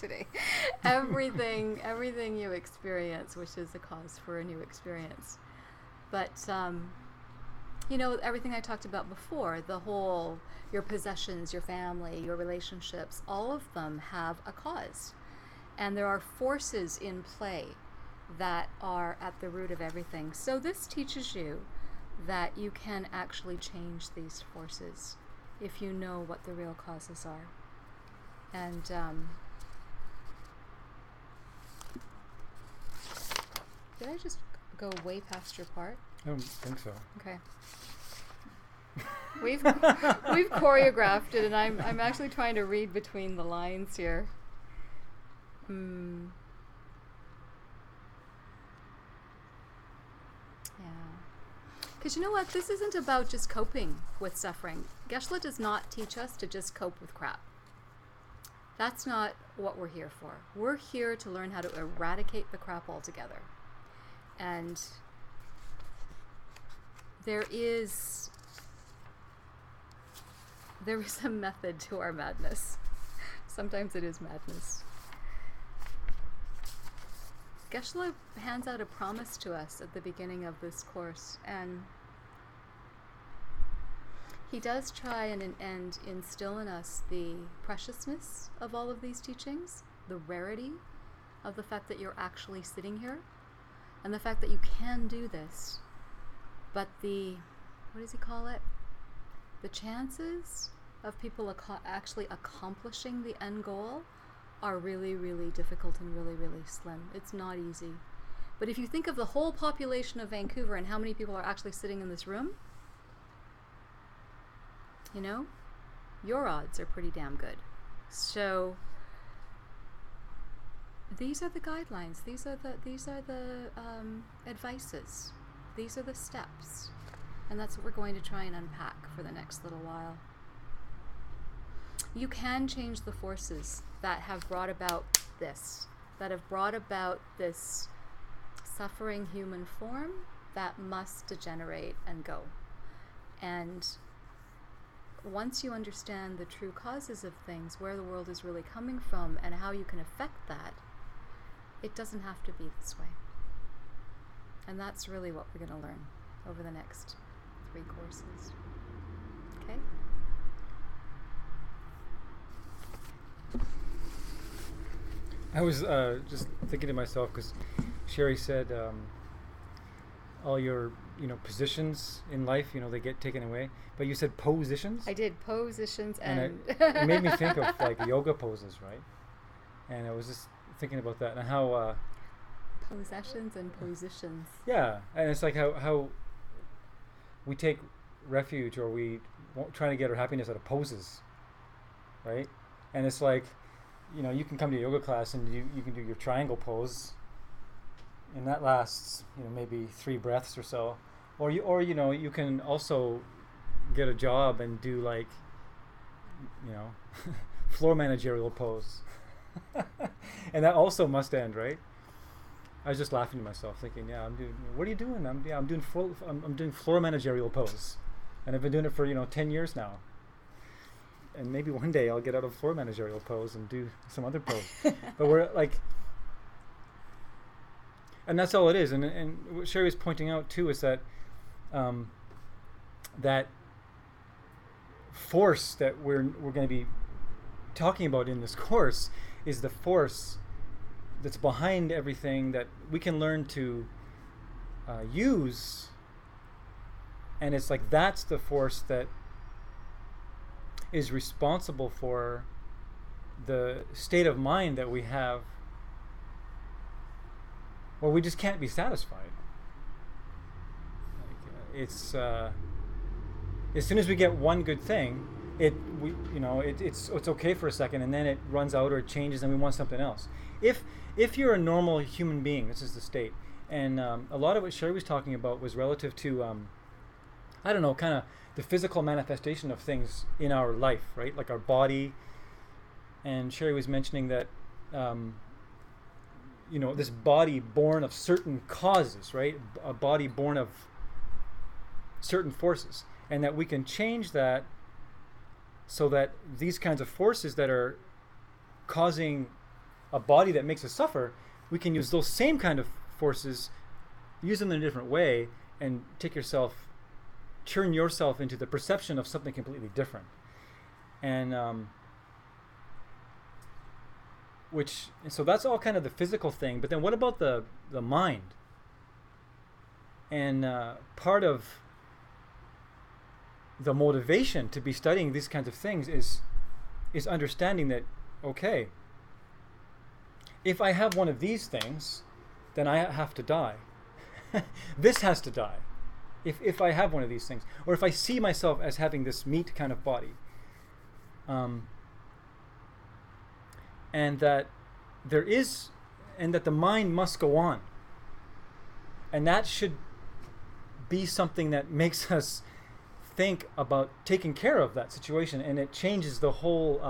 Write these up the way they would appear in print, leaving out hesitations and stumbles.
today. Everything you experience, which is a cause for a new experience. But, everything I talked about before, your possessions, your family, your relationships, all of them have a cause. And there are forces in play that are at the root of everything. So this teaches you that you can actually change these forces if you know what the real causes are. And did I just go way past your part? I don't think so. Okay. We've choreographed it, and I'm actually trying to read between the lines here. Because you know what? This isn't about just coping with suffering. Geshe-la does not teach us to just cope with crap. That's not what we're here for. We're here to learn how to eradicate the crap altogether. And there is a method to our madness. Sometimes it is madness. Geshe-la hands out a promise to us at the beginning of this course, and he does try and instill in us the preciousness of all of these teachings, the rarity of the fact that you're actually sitting here, and the fact that you can do this. But what does he call it? The chances of people actually accomplishing the end goal are really, really difficult and really, really slim. It's not easy. But if you think of the whole population of Vancouver and how many people are actually sitting in this room, your odds are pretty damn good. So these are the guidelines. These are the advices. These are the steps. And that's what we're going to try and unpack for the next little while. You can change the forces that have brought about this suffering human form that must degenerate and go. And once you understand the true causes of things, where the world is really coming from, and how you can affect that, it doesn't have to be this way. And that's really what we're going to learn over the next 3 courses. Okay? I was just thinking to myself, because Sherri said all your positions in life, they get taken away. But you said positions? I did, positions, and it made me think of like yoga poses, right? And I was just thinking about that and how possessions and positions. Yeah, and it's like how we take refuge, or we try to get our happiness out of poses, right? And it's like, you can come to a yoga class and you can do your triangle pose, and that lasts maybe 3 breaths or so, or you can also get a job and do like floor managerial pose, and that also must end, right? I was just laughing to myself, thinking, what are you doing? I'm doing floor managerial pose, and I've been doing it for 10 years now. And maybe one day I'll get out of floor managerial pose and do some other pose. But we're like, and that's all it is. And what Sherri was pointing out too is that that force that we're going to be talking about in this course is the force that's behind everything that we can learn to use. And it's like that's the force that is responsible for the state of mind that we have, where we just can't be satisfied. It's as soon as we get one good thing, it's okay for a second, and then it runs out or it changes, and we want something else. If you're a normal human being, this is the state, and a lot of what Sherri was talking about was relative to kind of the physical manifestation of things in our life, right? Like our body. And Sherri was mentioning that, this body born of certain causes, right? A body born of certain forces. And that we can change that so that these kinds of forces that are causing a body that makes us suffer, we can use those same kind of forces, use them in a different way, and turn yourself into the perception of something completely different. And so that's all kind of the physical thing. But then what about the mind? And part of the motivation to be studying these kinds of things is understanding that, okay, if I have one of these things, then I have to die. This has to die. If I have one of these things, or if I see myself as having this meat kind of body, and that the mind must go on, and that should be something that makes us think about taking care of that situation, and it changes the whole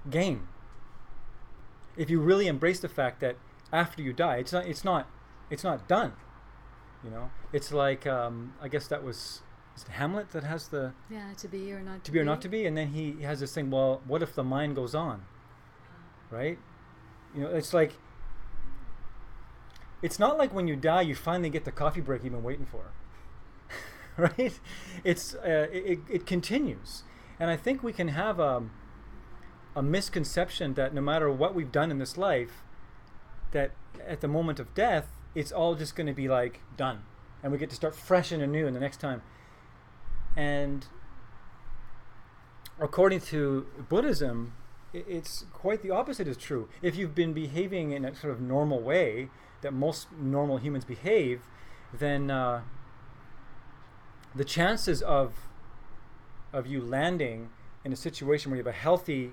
game. If you really embrace the fact that after you die, it's not done. You know, it's like I guess that was it Hamlet that has the to be or not to be or not to be, and then he has this thing. Well, what if the mind goes on? Right? You know, it's like it's not like when you die, you finally get the coffee break you've been waiting for. Right? It continues, and I think we can have a misconception that no matter what we've done in this life, that at the moment of death, it's all just going to be like done, and we get to start fresh and anew in the next time. And according to Buddhism, it's quite the opposite is true. If you've been behaving in a sort of normal way that most normal humans behave, then the chances of you landing in a situation where you have a healthy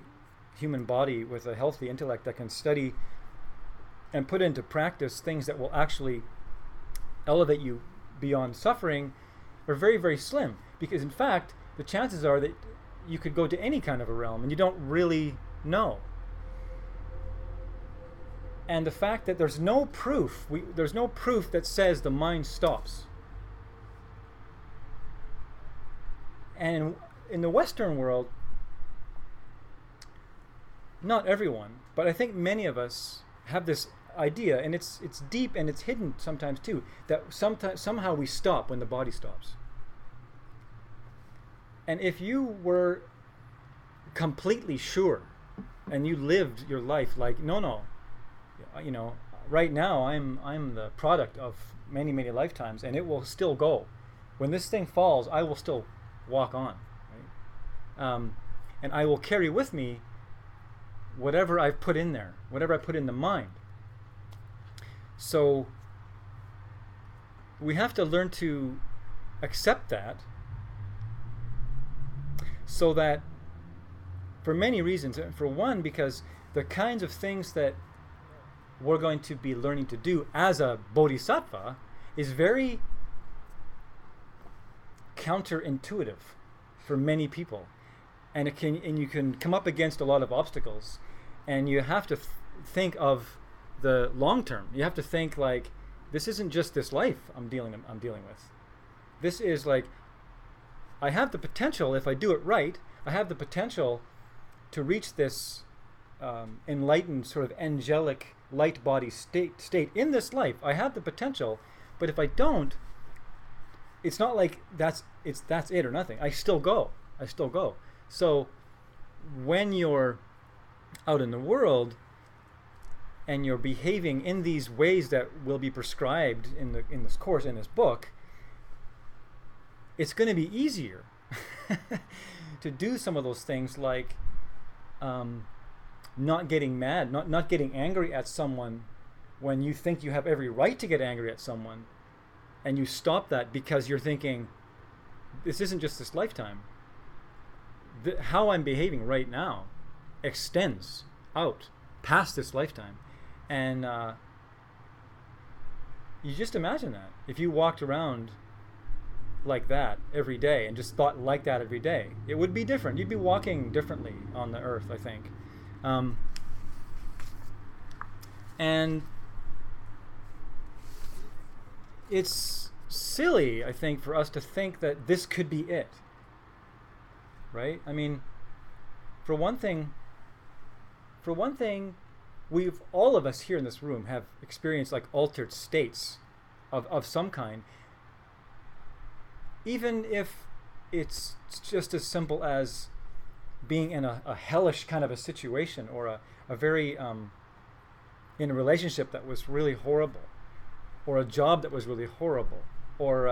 human body with a healthy intellect that can study and put into practice things that will actually elevate you beyond suffering are very, very slim. Because in fact, the chances are that you could go to any kind of a realm and you don't really know. And the fact that there's no proof that says the mind stops. And in the Western world, not everyone, but I think many of us have this idea, and it's deep and it's hidden sometimes too, that somehow we stop when the body stops. And if you were completely sure and you lived your life like, no, you know, right now I'm the product of many, many lifetimes, and it will still go. When this thing falls, I will still walk on, right? And I will carry with me whatever I've put in there, whatever I put in the mind. So we have to learn to accept that, so that for many reasons. For one, because the kinds of things that we're going to be learning to do as a bodhisattva is very counterintuitive for many people, and you can come up against a lot of obstacles, and you have to think of the long term. You have to think like, this isn't just this life I'm dealing with. This is like, I have the potential, if I do it right, I have the potential to reach this enlightened sort of angelic light body state in this life. I have the potential, but if I don't, it's not like that's it or nothing. I still go. So when you're out in the world and you're behaving in these ways that will be prescribed in this course, in this book, it's going to be easier to do some of those things, like not getting mad, not getting angry at someone when you think you have every right to get angry at someone, and you stop that because you're thinking, this isn't just this lifetime. How I'm behaving right now extends out past this lifetime. And you just imagine that. If you walked around like that every day and just thought like that every day, it would be different. You'd be walking differently on the earth, I think. And it's silly, I think, for us to think that this could be it. Right? I mean, for one thing, for one thing, all of us here in this room have experienced like altered states of some kind, even if it's just as simple as being in a hellish kind of a situation, or a very in a relationship that was really horrible, or a job that was really horrible, or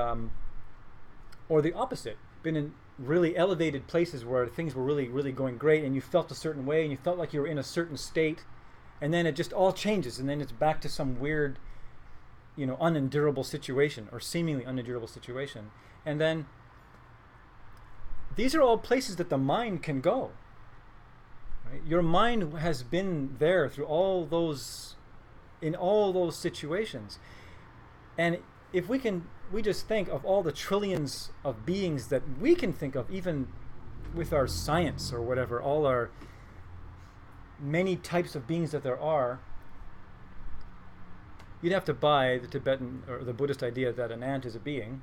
the opposite, been in really elevated places where things were really, really going great, and you felt a certain way, and you felt like you were in a certain state, and then it just all changes, and then it's back to some weird, unendurable situation, or seemingly unendurable situation. And then these are all places that the mind can go. Right? Your mind has been there through in all those situations. And if we just think of all the trillions of beings that we can think of, even with our science or whatever, all our many types of beings that there are, you'd have to buy the Tibetan or the Buddhist idea that an ant is a being,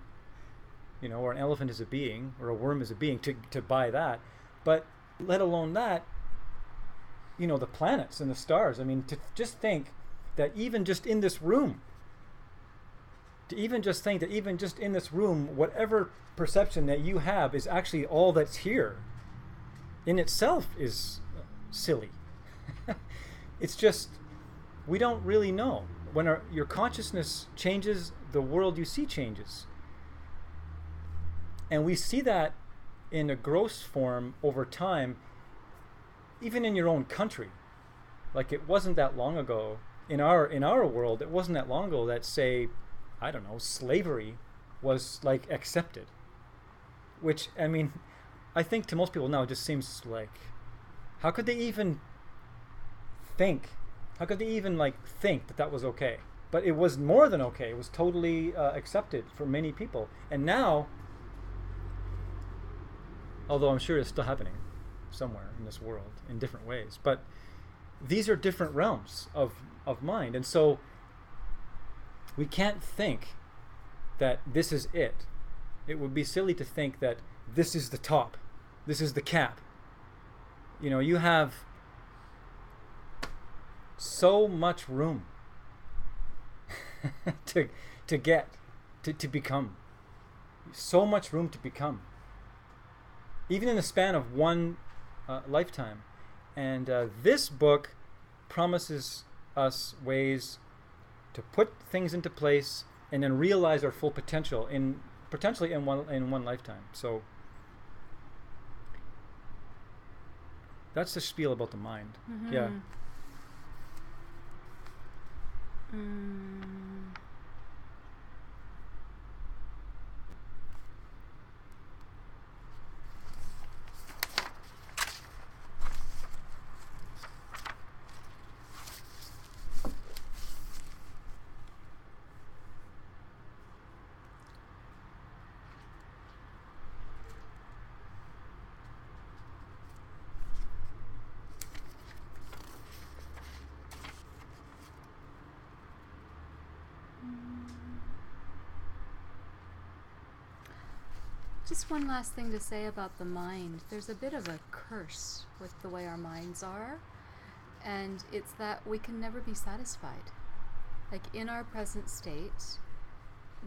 or an elephant is a being, or a worm is a being, to buy that. But let alone that, the planets and the stars. I mean, to just think that even just in this room, whatever perception that you have is actually all that's here, in itself is silly. It's just, we don't really know. When your consciousness changes, the world you see changes. And we see that in a gross form over time, even in your own country. Like, it wasn't that long ago, in our world, it wasn't that long ago that, say, I don't know, slavery was like accepted. Which, I mean, I think to most people now it just seems like, how could they even think? How could they even think that was okay? But it was more than okay. It was totally accepted for many people. And now, although I'm sure it's still happening somewhere in this world in different ways, but these are different realms of mind. And so we can't think that this is it. It would be silly to think that this is the top, this is the cap. You have so much room to become. So much room to become. Even in the span of one lifetime. And this book promises us ways to put things into place and then realize our full potential potentially in one lifetime. So that's the spiel about the mind. Mm-hmm. Yeah. Just one last thing to say about the mind. There's a bit of a curse with the way our minds are, and it's that we can never be satisfied. Like, in our present state,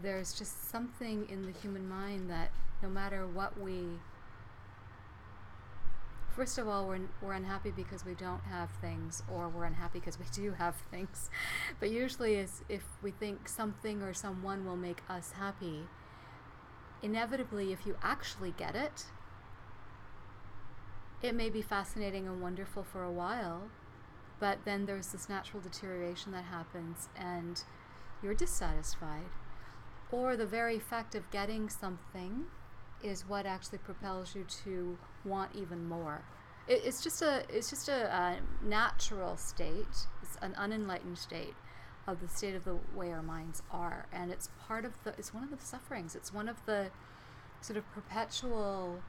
there's just something in the human mind that no matter what first of all, we're unhappy because we don't have things, or we're unhappy because we do have things. But usually is if we think something or someone will make us happy, inevitably, if you actually get it, it may be fascinating and wonderful for a while, but then there's this natural deterioration that happens and you're dissatisfied. Or the very fact of getting something is what actually propels you to want even more. It's just a natural state. It's an unenlightened state of the state of the way our minds are, and it's one of the sufferings. It's one of the sort of perpetual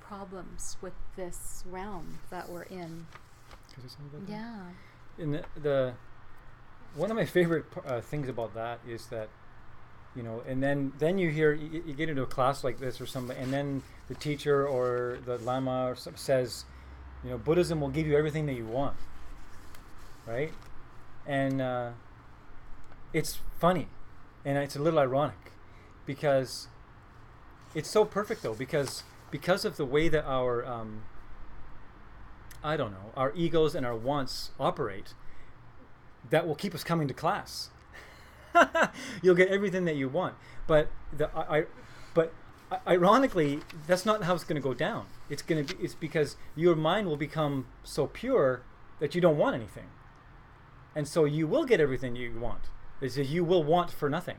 problems with this realm that we're in. Can I say something about that? Yeah. In the one of my favorite things about that is that, and then you hear, you get into a class like this or something, and then the teacher or the lama or says, Buddhism will give you everything that you want, right? And it's funny, and it's a little ironic, because it's so perfect though, because of the way that our our egos and our wants operate, that will keep us coming to class. You'll get everything that you want, but ironically, that's not how it's going to go down. It's because your mind will become so pure that you don't want anything, and so you will get everything you want. You will want for nothing.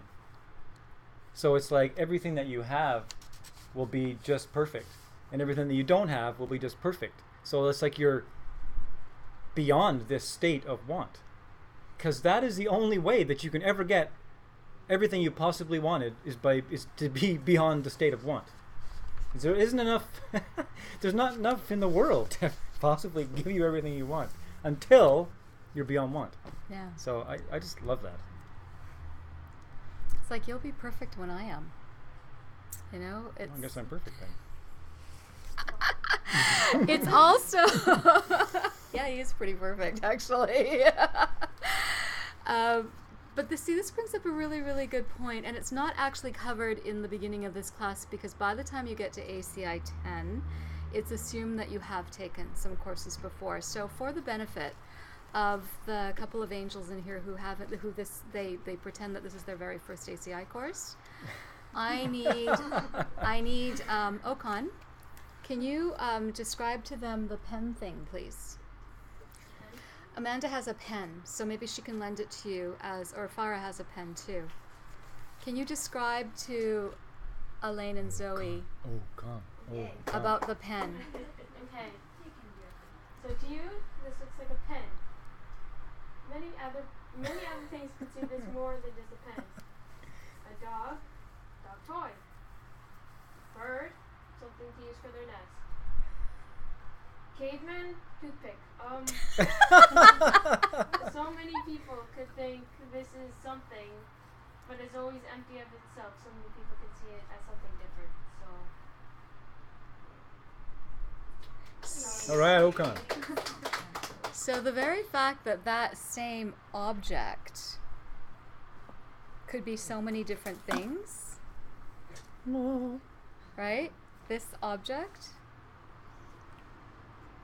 So it's like everything that you have will be just perfect, and everything that you don't have will be just perfect. So it's like you're beyond this state of want, because that is the only way that you can ever get everything you possibly wanted, is to be beyond the state of want. There isn't enough. There's not enough in the world to possibly give you everything you want until you're beyond want. Yeah. So I just love that. It's like, you'll be perfect when I am. It's, well, I guess I'm perfect then. It's also yeah, he is pretty perfect, actually. But this brings up a really, really good point, and it's not actually covered in the beginning of this class, because by the time you get to ACI 10, it's assumed that you have taken some courses before. So for the benefit of the couple of angels in here they pretend that this is their very first ACI course, I need Okan, can you describe to them the pen thing, please? Amanda has a pen, so maybe she can lend it to you, or Farah has a pen too. Can you describe to Elaine and Zoe about the pen? Okay. So to you, this looks like a pen. Many other things could see this more than just a pen. A dog toy. Bird, something to use for their nest. Caveman, toothpick. So many people could think this is something, but it's always empty of itself. So many people can see it as something different. So. All right, Okan. So the very fact that that same object could be so many different things, right? This object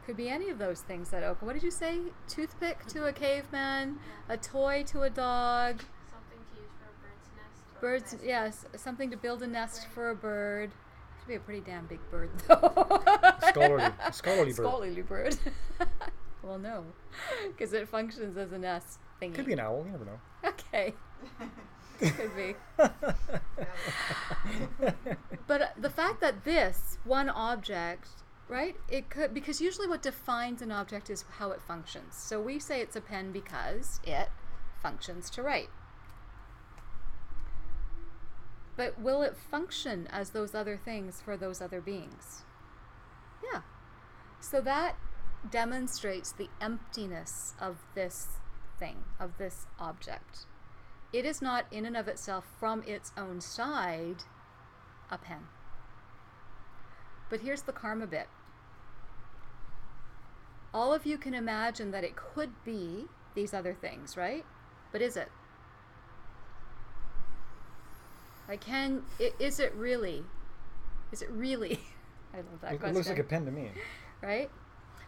could be any of those things that Oka. What did you say? Toothpick to a caveman, a toy to a dog. Something to use for a bird's nest. Birds, yes, something to build a nest for a bird. It should be a pretty damn big bird, though. Scholarly bird. Scholarly bird. Well, no, because it functions as a nest thingy. Could be an owl. You never know. Okay. Could be. But the fact that this one object, right, it could, because usually what defines an object is how it functions. So we say it's a pen because it functions to write. But will it function as those other things for those other beings? Yeah. So that demonstrates the emptiness of this thing, of this object. It is not in and of itself, from its own side, a pen. But here's the karma bit. All of you can imagine that it could be these other things, right? But is it? Like, is it really? Is it really? I love that question. It looks like a pen to me. Right?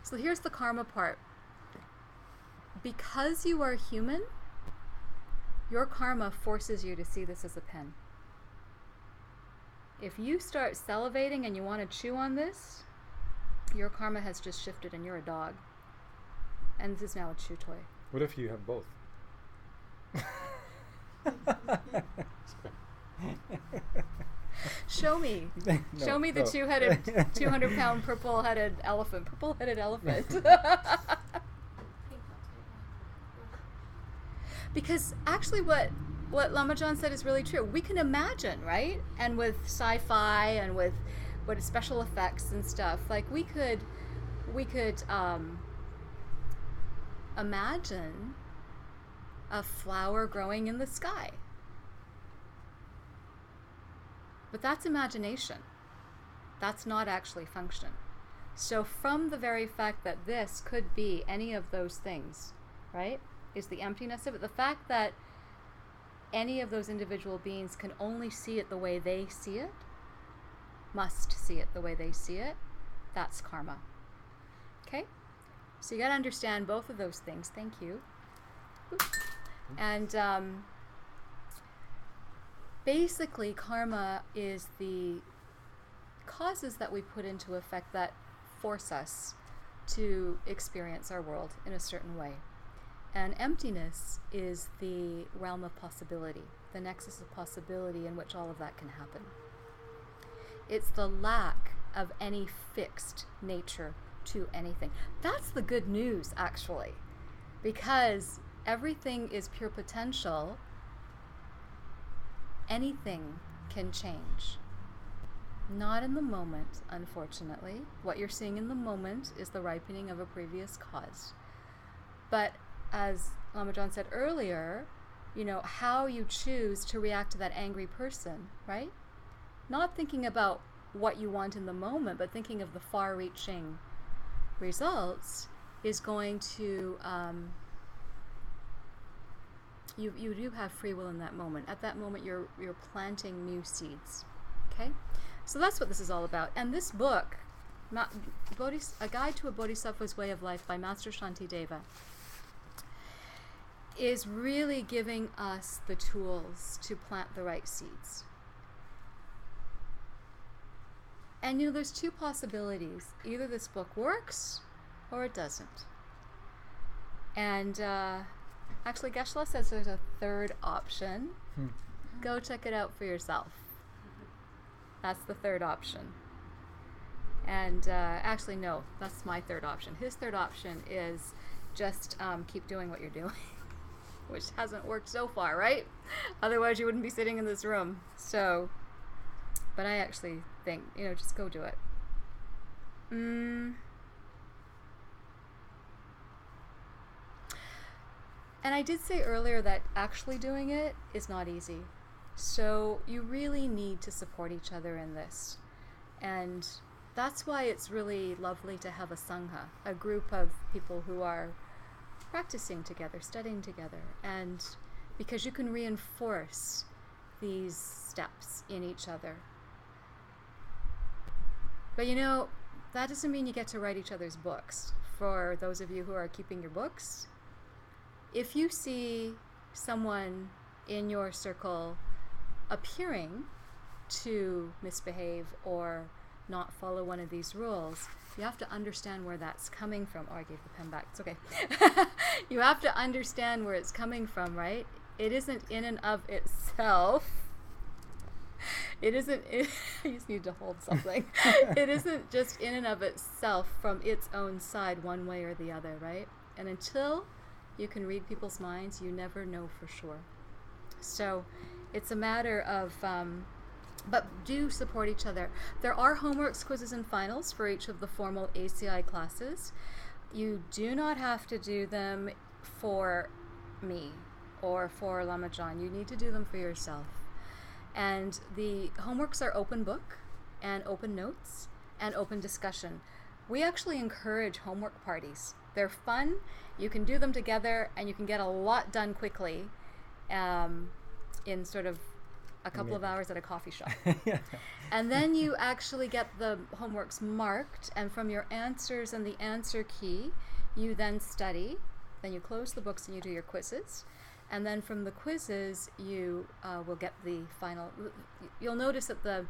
So here's the karma part. Because you are human, your karma forces you to see this as a pen. If you start salivating and you want to chew on this, your karma has just shifted and you're a dog. And this is now a chew toy. What if you have both? Show me. Show me the two-headed, 200-pound purple-headed elephant. Purple-headed elephant. Because actually what Lama John said is really true. We can imagine, right? And with sci-fi and with what special effects and stuff, like we could imagine a flower growing in the sky. But that's imagination. That's not actually function. So from the very fact that this could be any of those things, right, is the emptiness of it. The fact that any of those individual beings can only see it the way they see it, must see it the way they see it, that's karma. Okay? So you got to understand both of those things. Thank you. And basically, karma is the causes that we put into effect that force us to experience our world in a certain way. And emptiness is the realm of possibility, the nexus of possibility in which all of that can happen. It's the lack of any fixed nature to anything. That's the good news, actually, because everything is pure potential. Anything can change. Not in the moment, unfortunately. What you're seeing in the moment is the ripening of a previous cause. But as Lama John said earlier, how you choose to react to that angry person, right? Not thinking about what you want in the moment, but thinking of the far-reaching results is going to, you do have free will in that moment. At that moment, you're planting new seeds, okay? So that's what this is all about. And this book, A Guide to a Bodhisattva's Way of Life by Master Shantideva, is really giving us the tools to plant the right seeds. And there's two possibilities. Either this book works or it doesn't. And actually, Geshe-la says there's a third option. Go check it out for yourself. That's the third option. And actually, no, that's my third option. His third option is just keep doing what you're doing, which hasn't worked so far, right? Otherwise, you wouldn't be sitting in this room. So, but I actually think, just go do it. And I did say earlier that actually doing it is not easy. So you really need to support each other in this. And that's why it's really lovely to have a sangha, a group of people who are practicing together, studying together, and because you can reinforce these steps in each other. But that doesn't mean you get to write each other's books. For those of you who are keeping your books, if you see someone in your circle appearing to misbehave or not follow one of these rules, you have to understand where that's coming from. Oh, I gave the pen back. It's okay. You have to understand where it's coming from, right? It isn't in and of itself. It isn't, I just need to hold something. It isn't just in and of itself from its own side one way or the other, right? And until you can read people's minds, you never know for sure. So it's a matter of, but do support each other. There are homeworks, quizzes, and finals for each of the formal ACI classes. You do not have to do them for me or for Lama John. You need to do them for yourself. And the homeworks are open book and open notes and open discussion. We actually encourage homework parties. They're fun. You can do them together and you can get a lot done quickly in sort of a couple of hours at a coffee shop. Yeah. And then you actually get the homeworks marked, and from your answers and the answer key, you then study. Then you close the books and you do your quizzes. And then from the quizzes, you will get the final. You'll notice that the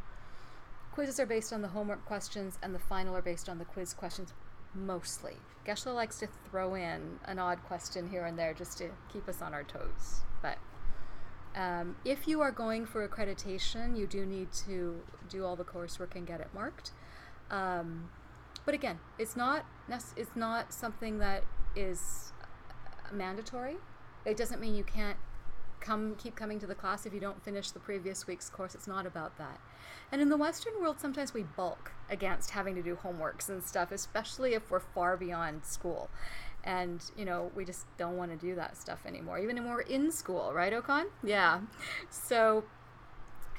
quizzes are based on the homework questions and the final are based on the quiz questions mostly. Geshe-la likes to throw in an odd question here and there just to keep us on our toes. But if you are going for accreditation, you do need to do all the coursework and get it marked. But again, it's not something that is mandatory. It doesn't mean you can't keep coming to the class if you don't finish the previous week's course. It's not about that. And in the Western world, sometimes we balk against having to do homeworks and stuff, especially if we're far beyond school. And, we just don't want to do that stuff anymore, even when we're in school, right, Okan? Yeah. So,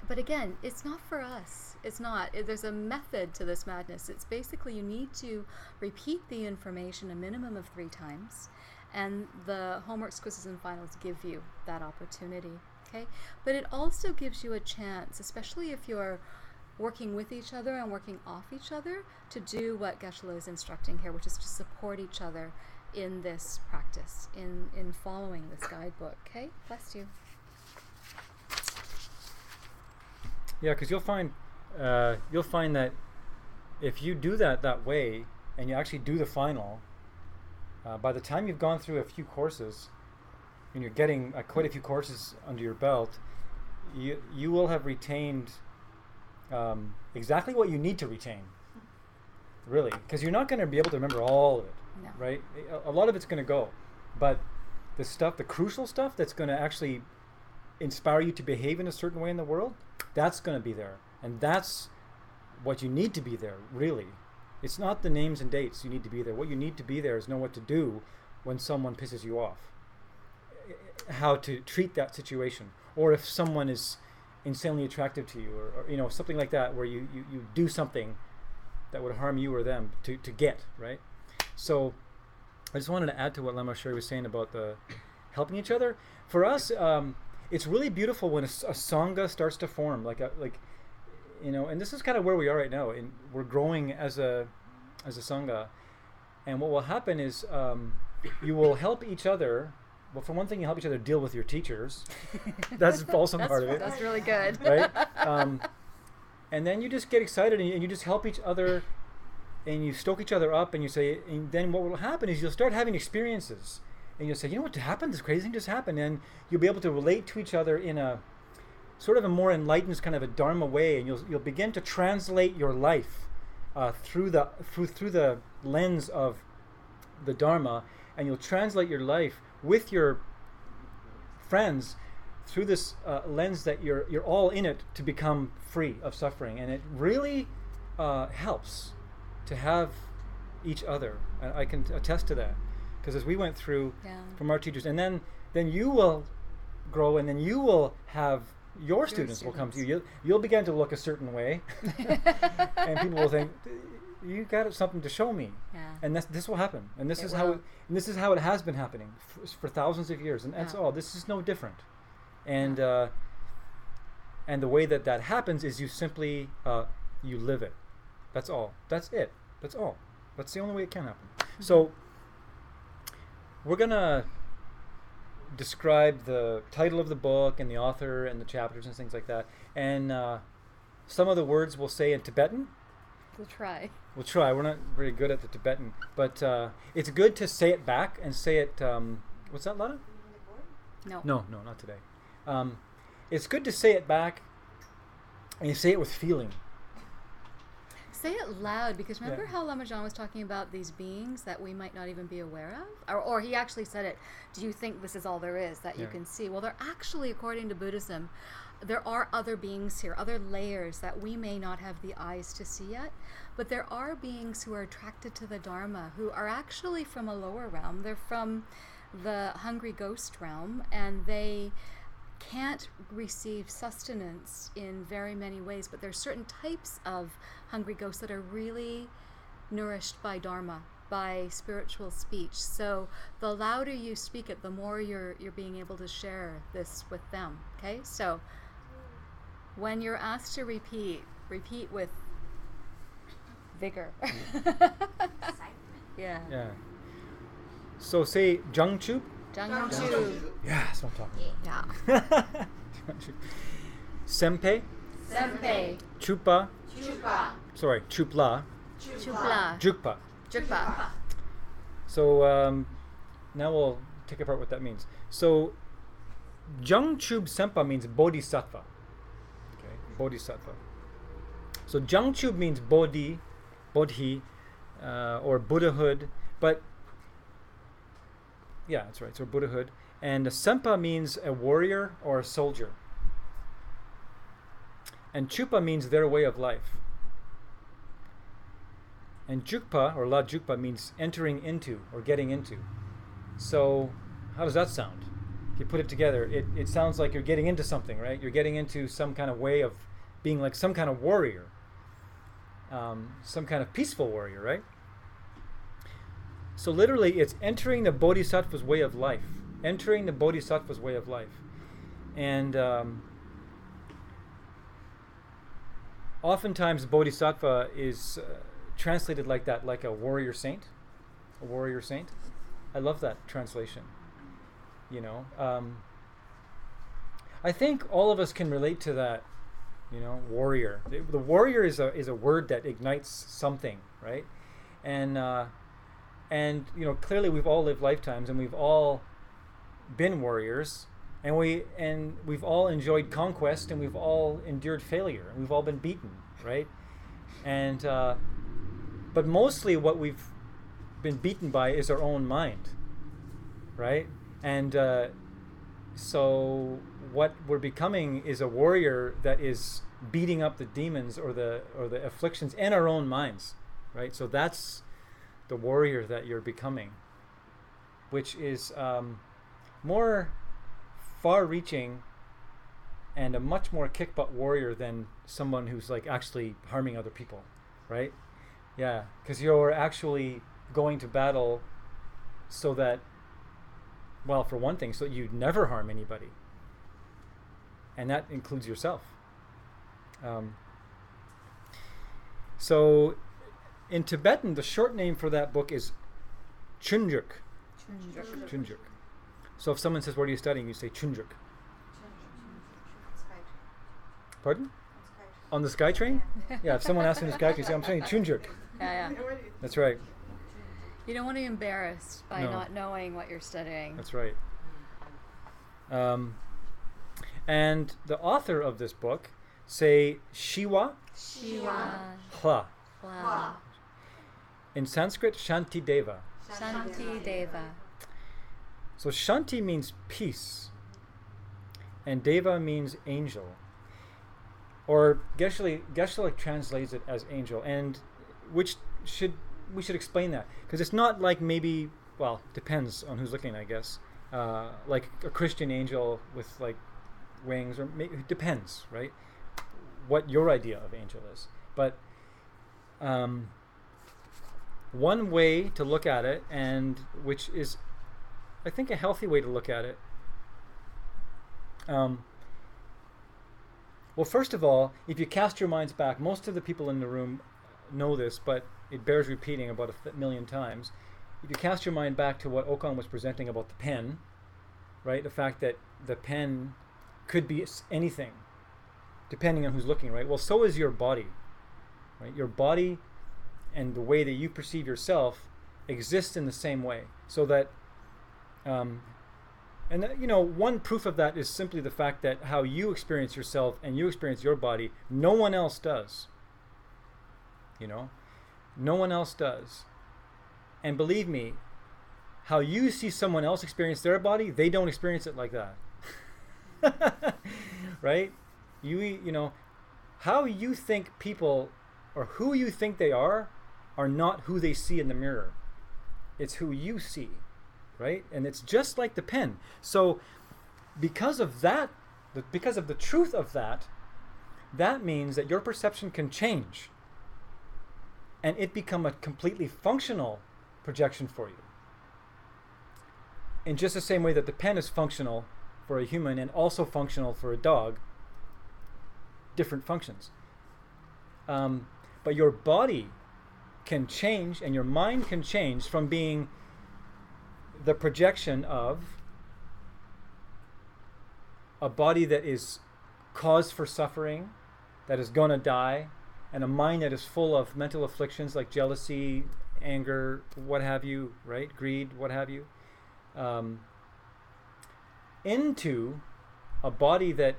But again, it's not for us. It's not. There's a method to this madness. It's basically you need to repeat the information a minimum of 3 times, and the homeworks, quizzes, and finals give you that opportunity. Okay? But it also gives you a chance, especially if you're working with each other and working off each other, to do what Geshe-la is instructing here, which is to support each other in this practice, in following this guidebook. Okay? Bless you. Yeah, because you'll find that if you do that way and you actually do the final, by the time you've gone through a few courses and you're getting quite a few courses under your belt, you will have retained exactly what you need to retain, really, because you're not going to be able to remember all of it. No. Right? A lot of it's going to go, but the crucial stuff that's going to actually inspire you to behave in a certain way in the world, that's going to be there. And that's what you need to be there, really. It's not the names and dates you need to be there. What you need to be there is know what to do when someone pisses you off, how to treat that situation, or if someone is insanely attractive to you, or something like that, where you do something that would harm you or them to get, right? So I just wanted to add to what Lama Sherri was saying about the helping each other. For us, it's really beautiful when a sangha starts to form, and this is kind of where we are right now. And we're growing as a sangha, and what will happen is you will help each other. Well, for one thing, you help each other deal with your teachers. That's also part of it. That's really good. Right? And then you just get excited and you just help each other, and you stoke each other up, and you say, and then what will happen is you'll start having experiences. And you'll say, you know what happened? This crazy thing just happened. And you'll be able to relate to each other in a sort of a more enlightened kind of a Dharma way. And you'll begin to translate your life through the lens of the Dharma. And you'll translate your life with your friends through this lens that you're all in it to become free of suffering. And it really helps to have each other. And I can attest to that. Because as we went through from our teachers, and then you will grow, and then you will have your students will come to you. You'll begin to look a certain way, and people will think, "You got something to show me." Yeah. And this will happen, and this is how it has been happening for thousands of years, and that's all. This is no different, and the way that happens is you simply you live it. That's all. That's it. That's all. That's the only way it can happen. Mm-hmm. So. We're going to describe the title of the book and the author and the chapters and things like that. And some of the words we'll say in Tibetan. We'll try. We're not very good at the Tibetan. But it's good to say it back and say it... what's that, Lana? No, not today. It's good to say it back, and you say it with feeling. Say it loud, because remember how Lama John was talking about these beings that we might not even be aware of? Or he actually said it, do you think this is all there is that you can see? Well, they're actually, according to Buddhism, there are other beings here, other layers that we may not have the eyes to see yet, but there are beings who are attracted to the Dharma, who are actually from a lower realm. They're from the hungry ghost realm, and they can't receive sustenance in very many ways, but there's certain types of hungry ghosts that are really nourished by Dharma, by spiritual speech. So the louder you speak it, the more you're being able to share this with them. Okay? So when you're asked to repeat with vigor. Yeah. So say Jangchu. Jangchu. Yeah, that's what I'm talking about. Yeah. Senpei. Chupa. Sorry, Chupla. Jukpa. So now we'll take apart what that means. So Jangchub Senpa means Bodhisattva. Okay, Bodhisattva. So Jangchub means Bodhi, or Buddhahood, but yeah, that's right. So Buddhahood. And Senpa means a warrior or a soldier. And Chupa means their way of life. And Jukpa, or La Jukpa, means entering into or getting into. So how does that sound? if you put it together, it sounds like you're getting into something, right? You're getting into some kind of way of being like some kind of warrior, some kind of peaceful warrior, right? So literally, it's entering the Bodhisattva's way of life. Entering the Bodhisattva's way of life. And oftentimes, Bodhisattva is translated like that, like a warrior saint. A warrior saint. I love that translation. You know, I think all of us can relate to that. You know, warrior. The warrior is a word that ignites something, right? And you know, clearly we've all lived lifetimes, and we've all been warriors, and we've all enjoyed conquest, and we've all endured failure, and we've all been beaten, right? And but mostly what we've been beaten by is our own mind, right? And so what we're becoming is a warrior that is beating up the demons or the afflictions in our own minds, right? So that's the warrior that you're becoming, which is more far-reaching and a much more kick-butt warrior than someone who's like actually harming other people, right? Yeah, because you're actually going to battle so that, well, for one thing, so that you never harm anybody, and that includes yourself. So in Tibetan, the short name for that book is Chunjuk. Chunjuk. So if someone says, "What are you studying?" you say Chunjuk. Pardon? On the Sky Train? Yeah, if someone asks me on the Sky Train, say, "I'm studying Chunjuk." Yeah. That's right. You don't want to be embarrassed by No. not knowing what you're studying. That's right. And the author of this book say Shiva Hla. Hla. In Sanskrit, Shanti Deva. Shanti Deva. So Shanti means peace, and Deva means angel. Or Geshe translates it as angel, and we should explain that, because it's not like maybe, well, depends on who's looking, I guess, like a Christian angel with like wings, or it depends, right? What your idea of angel is. But one way to look at it, and which is, I think, a healthy way to look at it. Well, first of all, if you cast your minds back, most of the people in the room know this, but it bears repeating about a million times. If you cast your mind back to what Okan was presenting about the pen, right? The fact that the pen could be anything, depending on who's looking, right? Well, so is your body, right? Your body and the way that you perceive yourself exists in the same way. So that, one proof of that is simply the fact that how you experience yourself and you experience your body, no one else does. No one else does. And believe me, how you see someone else experience their body, they don't experience it like that. Right? How you think people, or who you think they are not who they see in the mirror. It's who you see, right? And it's just like the pen. So because of that, because of the truth of that, that means that your perception can change and it become a completely functional projection for you. In just the same way that the pen is functional for a human and also functional for a dog, different functions. But your body can change and your mind can change from being the projection of a body that is cause for suffering, that is going to die, and a mind that is full of mental afflictions like jealousy, anger, what have you, right? Greed, what have you, into a body that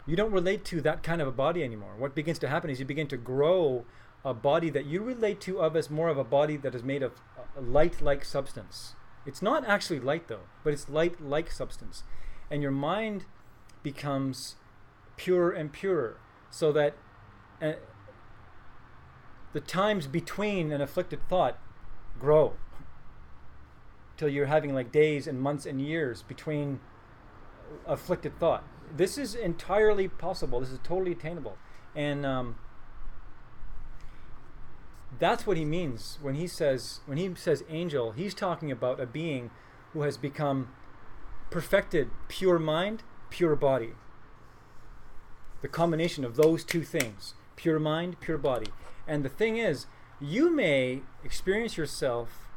you don't relate to, that kind of a body anymore. What begins to happen is you begin to grow a body that you relate to of as more of a body that is made of a light-like substance. It's not actually light though, but it's light-like substance. And your mind becomes purer and purer, so that the times between an afflicted thought grow. till you're having like days and months and years between afflicted thought. This is entirely possible. This is totally attainable. And that's what he means when he says angel. He's talking about a being who has become perfected, pure mind, pure body. The combination of those two things, pure mind, pure body. And the thing is, you may experience yourself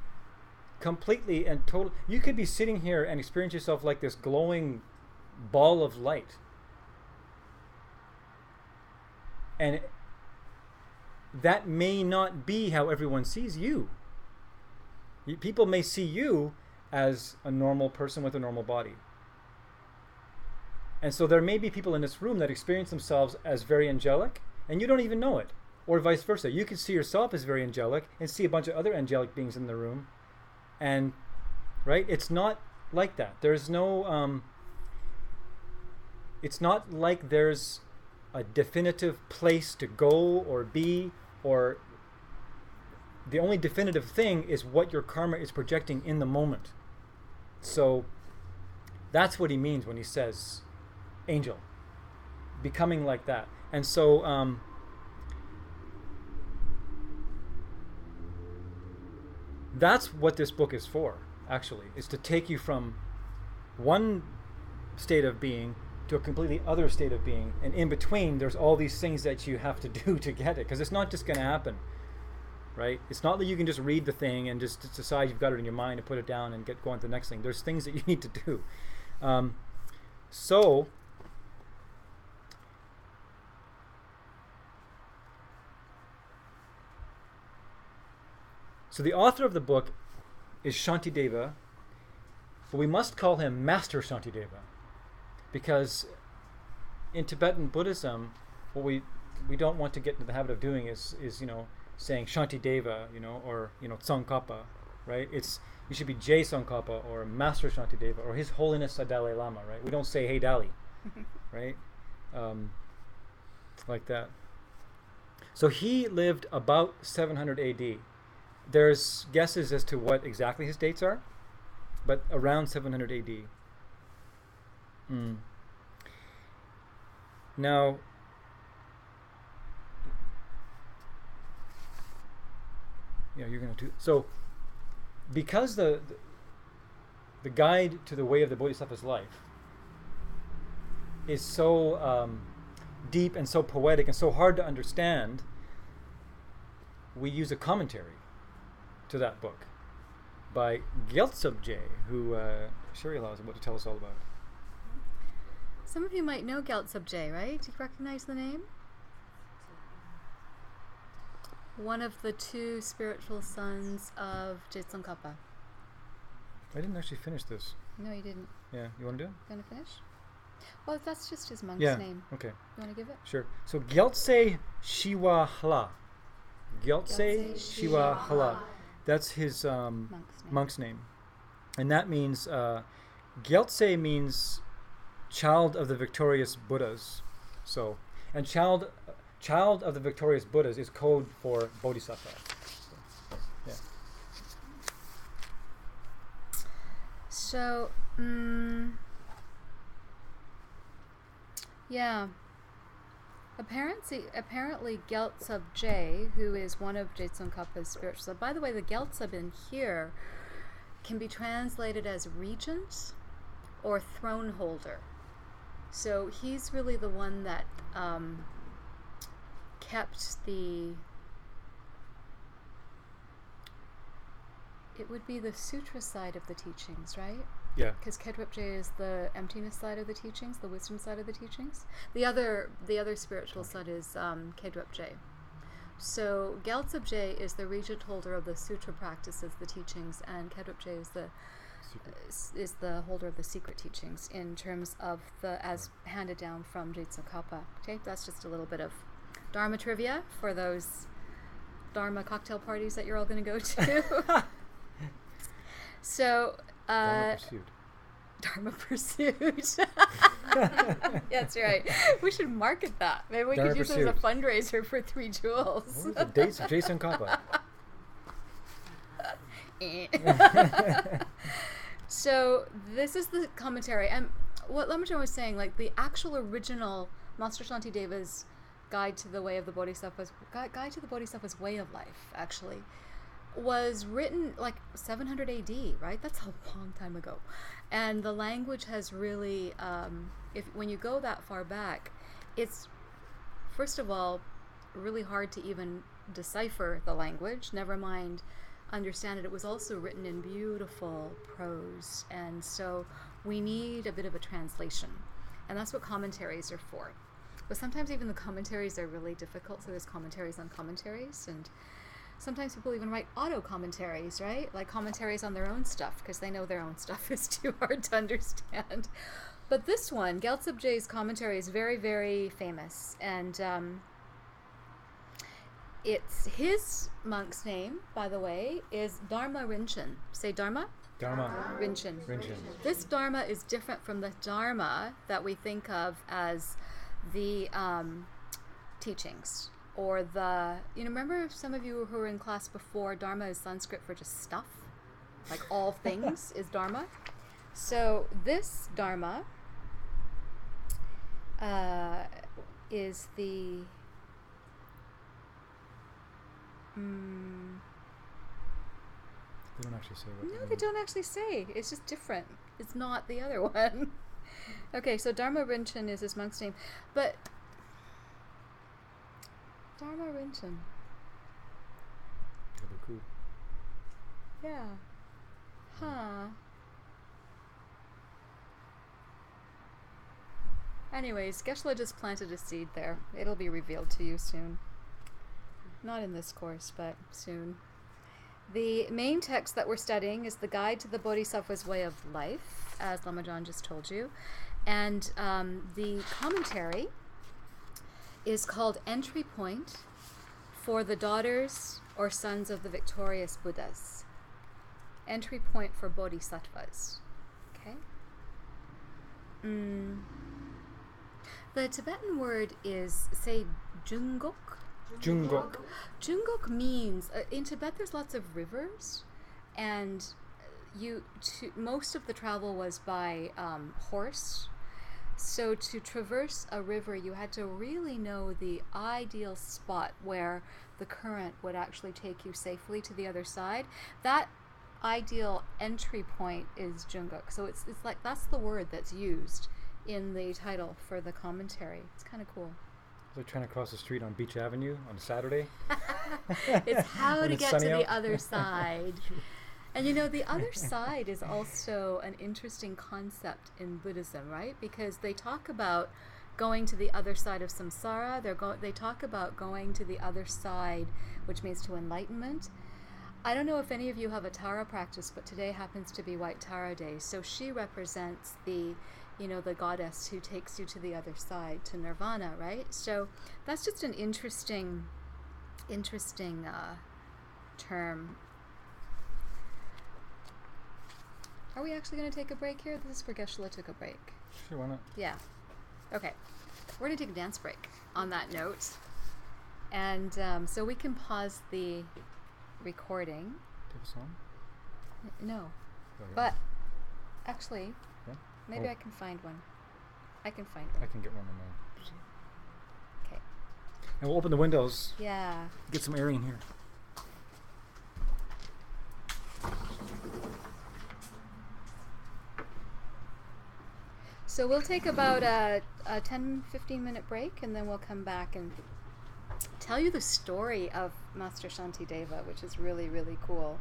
completely and totally. You could be sitting here and experience yourself like this glowing ball of light. And that may not be how everyone sees you. People may see you as a normal person with a normal body. And so there may be people in this room that experience themselves as very angelic, and you don't even know it. Or vice versa. You could see yourself as very angelic and see a bunch of other angelic beings in the room. And, right? It's not like that. There's no, it's not like there's a definitive place to go or be, or the only definitive thing is what your karma is projecting in the moment. So that's what he means when he says angel, becoming like that. And so that's what this book is for, actually, is to take you from one state of being to a completely other state of being, and in between there's all these things that you have to do to get it, because it's not just going to happen, right? It's not that you can just read the thing and just decide you've got it in your mind and put it down and go on to the next thing. There's things that you need to do. So the author of the book is Shantideva, but we must call him Master Shantideva, because in Tibetan Buddhism, what we don't want to get into the habit of doing is saying Shantideva, or Tsongkhapa, right? You should be Jai Tsongkhapa or Master Shantideva or His Holiness the Dalai Lama, right? We don't say Hey Dali, right? Like that. So he lived about 700 AD. There's guesses as to what exactly his dates are, but around 700 AD. Now, yeah, you're going to do so. Because the guide to the way of the Bodhisattva's life is so deep and so poetic and so hard to understand, we use a commentary to that book by Gyaltsab-je, who Sherri is about to tell us all about. Some of you might know Gyaltsab-je, right? Do you recognize the name? One of the two spiritual sons of Tsongkhapa. I didn't actually finish this. No, you didn't. Yeah, you want to do it? You want to finish? Well, that's just his monk's name. Okay. You want to give it? Sure. So Gyaltse Shiwa Hala. Gyaltse Shiwa Hala. That's his monk's name. And that means, Gyaltse means child of the victorious Buddhas. So, and child of the victorious Buddhas is code for Bodhisattva. So, yeah. Apparently Gyaltsab-je, who is one of Tsongkhapa's spiritual... By the way, the Gyaltsab in here can be translated as regent or throne holder. So he's really the one that kept the... It would be the sutra side of the teachings, right? Yeah. Because Kedrupje is the emptiness side of the teachings, the wisdom side of the teachings. The other spiritual side is Kedrupje. So Gyaltsab-je is the regent holder of the sutra practices, the teachings, and Kedrupje is the holder of the secret teachings in terms of as handed down from Tsongkhapa. Okay, that's just a little bit of Dharma trivia for those Dharma cocktail parties that you're all going to go to. So, Dharma Pursuit. That's right. We should market that. Maybe we could use it as a fundraiser for 3 Jewels. The dates of Tsongkhapa. So this is the commentary, and what Lamajan was saying, like the actual original Master Shantideva's Guide to the Way of the Bodhisattva's Guide to the Bodhisattva's Way of Life, actually, was written like 700 AD, right? That's a long time ago, and the language has really, when you go that far back, it's first of all really hard to even decipher the language. Never mind understand it. It was also written in beautiful prose, and so we need a bit of a translation, and that's what commentaries are for. But sometimes even the commentaries are really difficult, so there's commentaries on commentaries, and sometimes people even write auto commentaries, right? Like commentaries on their own stuff, because they know their own stuff is too hard to understand. But this one, Gyaltsabje's commentary, is very, very famous, and it's his monk's name, by the way, is Dharma Rinchen. Say Dharma? Dharma. Rinchen. Rinchen. This Dharma is different from the Dharma that we think of as the teachings, or the, remember some of you who were in class before, Dharma is Sanskrit for just stuff, like all things is Dharma. So this Dharma is the They don't actually say what. No, they don't actually say. It's just different. It's not the other one. Okay, so Dharma Rinchen is his monk's name. But Dharma Rinchen. That'd be cool. Yeah. Huh. Anyways, Geshe-la just planted a seed there. It'll be revealed to you soon. Not in this course, but soon. The main text that we're studying is the Guide to the Bodhisattva's Way of Life, as Lamajan just told you. And the commentary is called Entry Point for the Daughters or Sons of the Victorious Buddhas. Entry Point for Bodhisattvas. Okay? The Tibetan word is, say, Jungok. Jungok. Jungok means, in Tibet there's lots of rivers, and most of the travel was by horse. So to traverse a river, you had to really know the ideal spot where the current would actually take you safely to the other side. That ideal entry point is Jungok. So it's like that's the word that's used in the title for the commentary. It's kind of cool. They're trying to cross the street on Beach Avenue on a Saturday. It's how When to it's get to sunny the out. other side. And the other side is also an interesting concept in Buddhism, right? Because they talk about going to the other side of samsara. They talk about going to the other side, which means to enlightenment. I don't know if any of you have a Tara practice, but today happens to be White Tara Day. So she represents the goddess who takes you to the other side, to nirvana, right? So that's just an interesting term. Are we actually going to take a break here? This is where Geshe-la took a break. Sure, why not? Yeah. Okay. We're going to take a dance break on that note. And so we can pause the recording. Do you have a song? No. Oh, yeah. But actually, Yeah? maybe Oh. I can find one. I can find I one. can get one in there. Okay. And we'll open the windows. Yeah. Get some air in here. So we'll take about a 10-15 minute break, and then we'll come back and tell you the story of Master Shantideva, which is really, really cool.